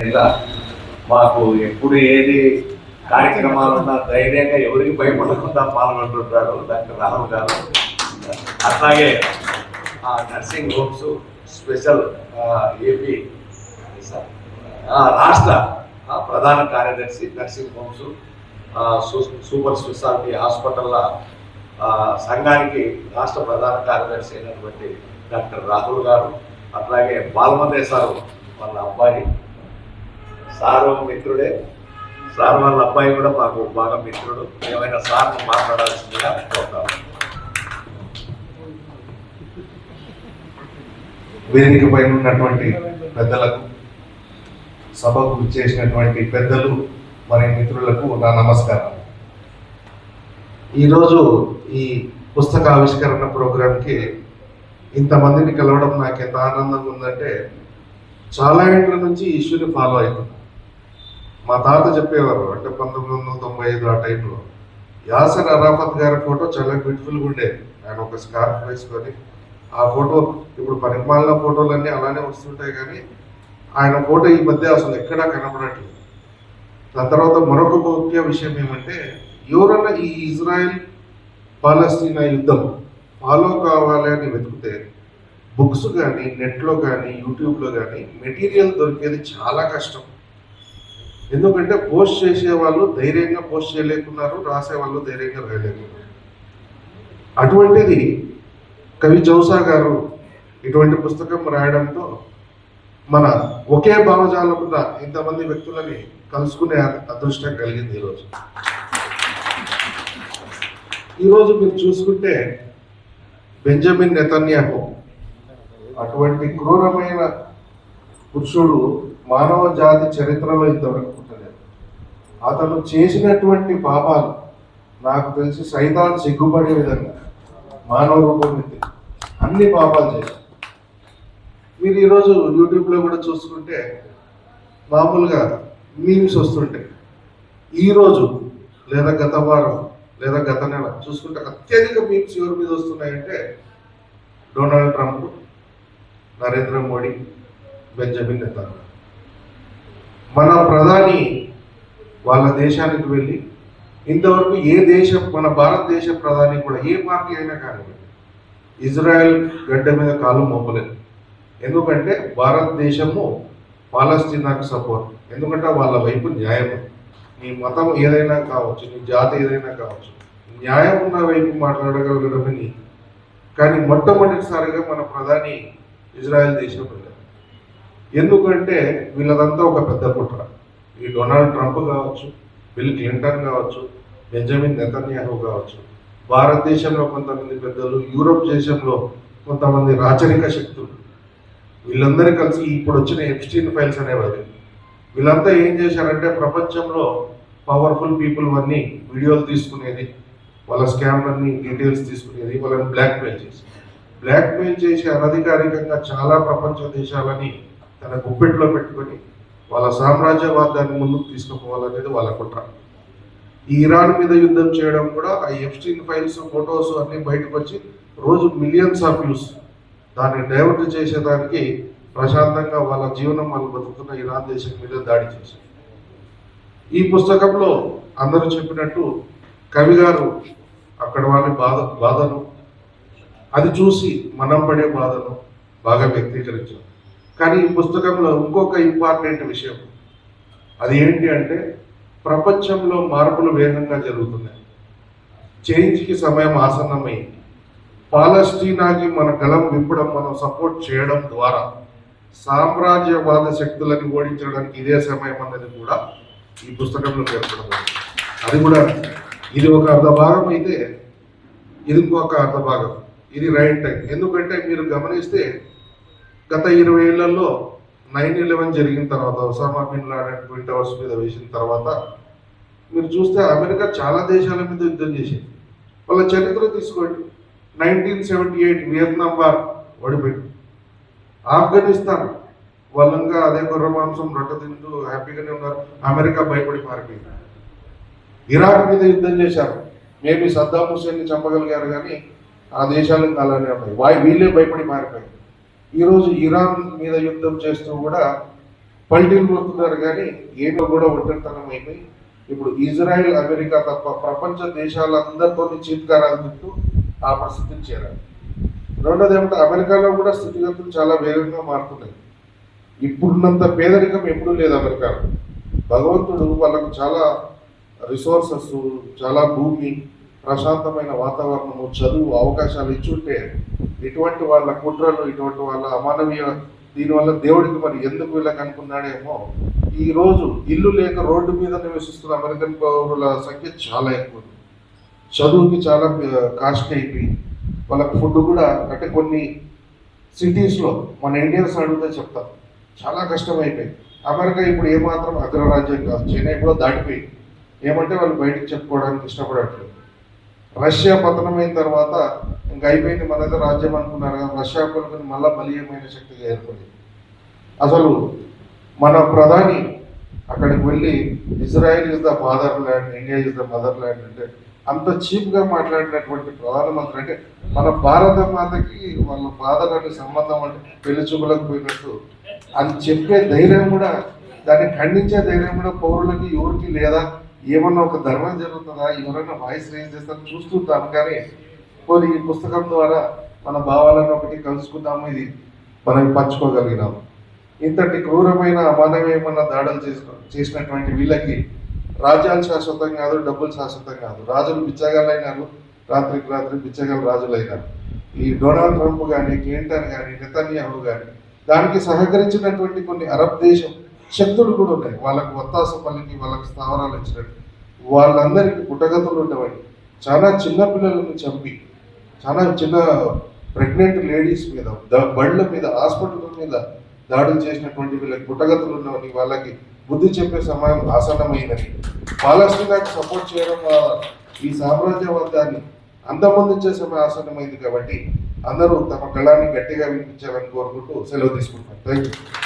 ఇలా మాకు ఎప్పుడు ఏది కార్యక్రమాలున్నా ధైర్యంగా ఎవరికి భయపడకుండా పాల్గొంటుంటారు డాక్టర్ రాహుల్ గారు. అట్లాగే నర్సింగ్ హోమ్స్ స్పెషల్ ఏపీ రాష్ట్ర ప్రధాన కార్యదర్శి, నర్సింగ్ హోమ్స్ సూపర్ స్పెషాలిటీ హాస్పిటల్ల సంఘానికి రాష్ట్ర ప్రధాన కార్యదర్శి అయినటువంటి డాక్టర్ రాహుల్ గారు, అట్లాగే బాలమదేశారు వాళ్ళ అబ్బాయి సారు మిత్రుడే. సార్ వాళ్ళ అబ్బాయి కూడా మాకు బాగా మిత్రుడు. ఏమైనా సార్ మాట్లాడాల్సిందిగా కోరుతాము. వేదిక పైన ఉన్నటువంటి పెద్దలకు, సభకు చేసినటువంటి పెద్దలు మరి మిత్రులకు నా నమస్కారం. ఈరోజు ఈ పుస్తక ఆవిష్కరణ ప్రోగ్రాంకి ఇంతమందిని కలవడం నాకు ఎంత ఆనందంగా ఉందంటే, చాలా ఏళ్ళ నుంచి ఈ ఇష్యూని ఫాలో అవుతున్నాను. మా తాత చెప్పేవారు, అంటే 1995 ఆ టైంలో యాసర్ అరాఫత్ గారి ఫోటో చాలా బ్యూటిఫుల్గా ఉండేది. ఆయన ఒక స్కార్ఫ్ వేసుకొని ఆ ఫోటో, ఇప్పుడు పనికిమాలిన ఫోటోలన్నీ అలానే వస్తుంటాయి, కానీ ఆయన ఫోటో ఈ మధ్య అసలు ఎక్కడా కనబడట్లేదు. దాని తర్వాత మరొక ముఖ్య విషయం ఏమంటే, ఎవరన్నా ఈ ఇజ్రాయెల్ పాలస్తీనా యుద్ధం ఫాలో కావాలి అని వెతికితే బుక్స్ కానీ, నెట్లో కానీ, యూట్యూబ్లో కానీ మెటీరియల్ దొరికేది చాలా కష్టం. ఎందుకంటే పోస్ట్ చేసేవాళ్ళు ధైర్యంగా పోస్ట్ చేయలేకున్నారు, రాసేవాళ్ళు ధైర్యంగా రాయలేకున్నారు. అటువంటిది కవి చౌసా గారు ఇటువంటి పుస్తకం రాయడంతో మన ఒకే భావజాలం ఉన్న ఇంతమంది వ్యక్తులని కలుసుకునే అదృష్టం కలిగింది. ఈరోజు మీరు చూసుకుంటే బెంజమిన్ నెతన్యాహు అటువంటి క్రూరమైన పురుషుడు మానవ జాతి చరిత్రలో ఇంతవరకు పుట్టలేదు. అతను చేసినటువంటి పాపాలు నాకు తెలిసి సైతాన్ సిగ్గుపడే విధంగా మానవ రూపం ఎత్తి అన్ని పాపాలు చేశారు. మీరు ఈరోజు యూట్యూబ్లో కూడా చూసుకుంటే మామూలుగా మీమ్స్ వస్తుంటాయి. ఈరోజు లేదా గత వారం లేదా గత నెల చూసుకుంటే అత్యధిక మీమ్స్ ఎవరి మీద వస్తున్నాయంటే Donald Trump, Narendra Modi, Benjamin Netanyahu. మన ప్రధాని వాళ్ళ దేశానికి వెళ్ళి ఇంతవరకు ఏ దేశం, మన భారతదేశ ప్రధాని కూడా ఏ పార్టీ అయినా కానివ్వండి, ఇజ్రాయెల్ గడ్డ మీద కాలు మోపలేదు. ఎందుకంటే భారతదేశము పాలస్తీనాకు సపోర్ట్. ఎందుకంటే వాళ్ళ వైపు న్యాయం, నీ మతం ఏదైనా కావచ్చు, నీ జాతి ఏదైనా కావచ్చు, న్యాయం ఉన్న వైపు మాట్లాడగలగడమని. కానీ మొట్టమొదటిసారిగా మన ప్రధాని ఇజ్రాయెల్ దేశం వెళ్ళారు. ఎందుకంటే వీళ్ళదంతా ఒక పెద్ద కుట్ర. ఈ డొనాల్డ్ ట్రంప్ కావచ్చు, బిల్ క్లింటన్ కావచ్చు, బెంజమిన్ నెతన్యాహు కావచ్చు, భారతదేశంలో కొంతమంది పెద్దలు, యూరోప్ దేశంలో కొంతమంది రాచరిక శక్తులు, వీళ్ళందరూ కలిసి ఇప్పుడు వచ్చిన ఎప్స్టీన్ ఫైల్స్ అనేవారు. వీళ్ళంతా ఏం చేశారంటే ప్రపంచంలో పవర్ఫుల్ పీపుల్ అన్నీ వీడియోలు తీసుకునేది, వాళ్ళ స్కామ్లన్నీ డీటెయిల్స్ తీసుకునేది, వాళ్ళని బ్లాక్మెయిల్ చేసి అనధికారికంగా చాలా ప్రపంచ దేశాలని తన గుప్పెట్లో పెట్టుకొని వాళ్ళ సామ్రాజ్యవాదాన్ని ముందుకు తీసుకుపోవాలనేది వాళ్ళ కుట్ర. ఈ ఇరాన్ మీద యుద్ధం చేయడం కూడా ఆ ఎప్స్టీన్ ఫైల్స్, ఫొటోస్ అన్నీ బయటకు వచ్చి రోజు మిలియన్స్ ఆఫ్ వ్యూస్. దాన్ని డైవర్ట్ చేసేదానికి ప్రశాంతంగా వాళ్ళ జీవనం వాళ్ళు బతుకుతున్న ఇరాన్ దేశం మీద దాడి చేశారు. ఈ పుస్తకంలో అందరూ చెప్పినట్టు కవి గారు అక్కడ వాళ్ళ బాధను అది చూసి మనం పడే బాధను బాగా వ్యక్తీకరించారు. కానీ ఈ పుస్తకంలో ఇంకొక ఇంపార్టెంట్ విషయం అది ఏంటి అంటే, ప్రపంచంలో మార్పులు వేగంగా జరుగుతున్నాయి, చేంజ్కి సమయం ఆసన్నమైంది. పాలస్తీనాకి మన గలం విప్పడం, మనం సపోర్ట్ చేయడం ద్వారా సామ్రాజ్యవాద శక్తులను ఓడించడానికి ఇదే సమయం అన్నది కూడా ఈ పుస్తకంలో పేర్కొనబడింది. అది కూడా ఇది ఒక అర్ధ భాగం అయితే ఇది ఇంకొక అర్ధ భాగం. ఇది రైట్ టైం. ఎందుకంటే మీరు గమనిస్తే గత 20 ఏళ్లలో 9/11 జరిగిన తర్వాత, Osama bin Laden twin towers మీద వేసిన తర్వాత మీరు చూస్తే అమెరికా చాలా దేశాల మీద యుద్ధం చేసింది. వాళ్ళ చరిత్ర తీసుకోండి. 1978 వియత్నాం వార్ ఓడిపోయింది. ఆఫ్ఘనిస్తాన్ వాళ్ళంగా అదే గుర్ర మాంసం రొట్టె తింటూ హ్యాపీగానే ఉన్నారు, అమెరికా భయపడి పారిపోయింది. ఇరాక్ మీద యుద్ధం చేశారు, మేబీ సద్దాం హుస్సేన్ని చంపగలిగారు, కానీ ఆ దేశాలకు అలానే ఉన్నాయి, వీళ్ళే భయపడి మారిపోయారు. ఈరోజు ఇరాన్ మీద యుద్ధం చేస్తూ కూడా పల్టీలు కొడుతున్నారు కానీ ఏమో కూడా ఒంటరితనం అయిపోయి ఇప్పుడు ఇజ్రాయెల్ అమెరికా తప్ప ప్రపంచ దేశాలందరితో చీత్కారాలు తింటూ ఆ పరిస్థితికి చేరారు. రెండోది ఏమంటే అమెరికాలో కూడా స్థితిగతులు చాలా వేగంగా మారుతున్నాయి. ఇప్పుడున్నంత పేదరికం ఎప్పుడూ లేదు అమెరికాలో. భగవంతుడు వాళ్ళకు చాలా రిసోర్సెస్, చాలా భూమి, ప్రశాంతమైన వాతావరణము, చదువు, అవకాశాలు ఇచ్చుంటే ఇటువంటి వాళ్ళ కుట్రలు, ఇటువంటి వాళ్ళ అమానవీయ దీనివల్ల దేవుడికి మరి ఎందుకు వీళ్ళకి అనుకున్నాడేమో ఈరోజు ఇల్లు లేక రోడ్డు మీద నివసిస్తున్న అమెరికన్ పౌరుల సంఖ్య చాలా ఎక్కువ. చదువుకి చాలా కాస్ట్ అయిపోయి వాళ్ళకి ఫుడ్ కూడా అంటే కొన్ని సిటీస్లో మన ఇండియన్స్ అడిగితే చెప్తాం చాలా కష్టమైపోయింది. అమెరికా ఇప్పుడు ఏమాత్రం అగ్రరాజ్యం కాదు, చైనా ఎప్పుడో దాటిపోయింది. ఏమంటే వాళ్ళు బయటకు చెప్పుకోవడానికి ఇష్టపడట్లేదు. రష్యా పతనమైన తర్వాత ఇంకా అయిపోయింది మనతో రాజ్యం అనుకున్నారు కదా, రష్యా కొనుక్కొని మళ్ళా బలీయమైన శక్తిగా ఏర్పడింది. అసలు మన ప్రధాని అక్కడికి వెళ్ళి Israel is the father land, India is the mother land అంటే అంత చీప్గా మాట్లాడినటువంటి ప్రధానమంత్రి అంటే మన భారత మాతకి వాళ్ళ ఫాదర్ అనే సంబంధం అంటే పెళ్లి చూపులకు పోయినట్టు అని చెప్పే ధైర్యం కూడా, దాన్ని ఖండించే ధైర్యం కూడా పౌరులకి ఎవరికి లేదా, ఏమన్నా ఒక ధర్మం జరుగుతుందా, ఎవరైనా వాయిస్ రేజ్ చేస్తారో చూస్తుంటాను. కానీ పోనీ ఈ పుస్తకం ద్వారా మన భావాలను ఒకటి కలుసుకుందాము, ఇది మనం పంచుకోగలిగినాము. ఇంతటి క్రూరమైన అమానవీయమైన దాడులు చేసినటువంటి వీళ్ళకి రాజ్యాలు శాశ్వతం కాదు, డబ్బులు శాశ్వతం కాదు. రాజులు బిచ్చగాళ్ళైనారు, రాత్రికి రాత్రి బిచ్చగాళ్ళ రాజులైనారు. ఈ డొనాల్డ్ ట్రంప్ కానీ, క్లింటన్ కానీ, నెతన్యాహు కానీ దానికి సహకరించినటువంటి కొన్ని అరబ్ దేశం శక్తులు కూడా ఉన్నాయి. వాళ్ళకు ఒత్తాస పల్లికి వాళ్ళకి స్థావరాలు ఇచ్చినట్టు వాళ్ళందరికీ పుట్టగతులు ఉండేవాడి. చాలా చిన్న పిల్లలను చంపి, చాలా చిన్న ప్రెగ్నెంట్ లేడీస్ మీద, బళ్ళ మీద, హాస్పిటల్ మీద దాడులు చేసినటువంటి వీళ్ళకి పుట్టగతులు ఉన్నవని, వాళ్ళకి బుద్ధి చెప్పే సమయం ఆసన్నమైనది. పాలస్తీనాకు సపోర్ట్ చేయడం ఈ సామ్రాజ్యవాదాన్ని అంతమొందించే సమయం ఆసన్నమైంది. కాబట్టి అందరూ తమ కళాన్ని గట్టిగా వినిపించాలని కోరుకుంటూ సెలవు తీసుకుంటాను. Thank you.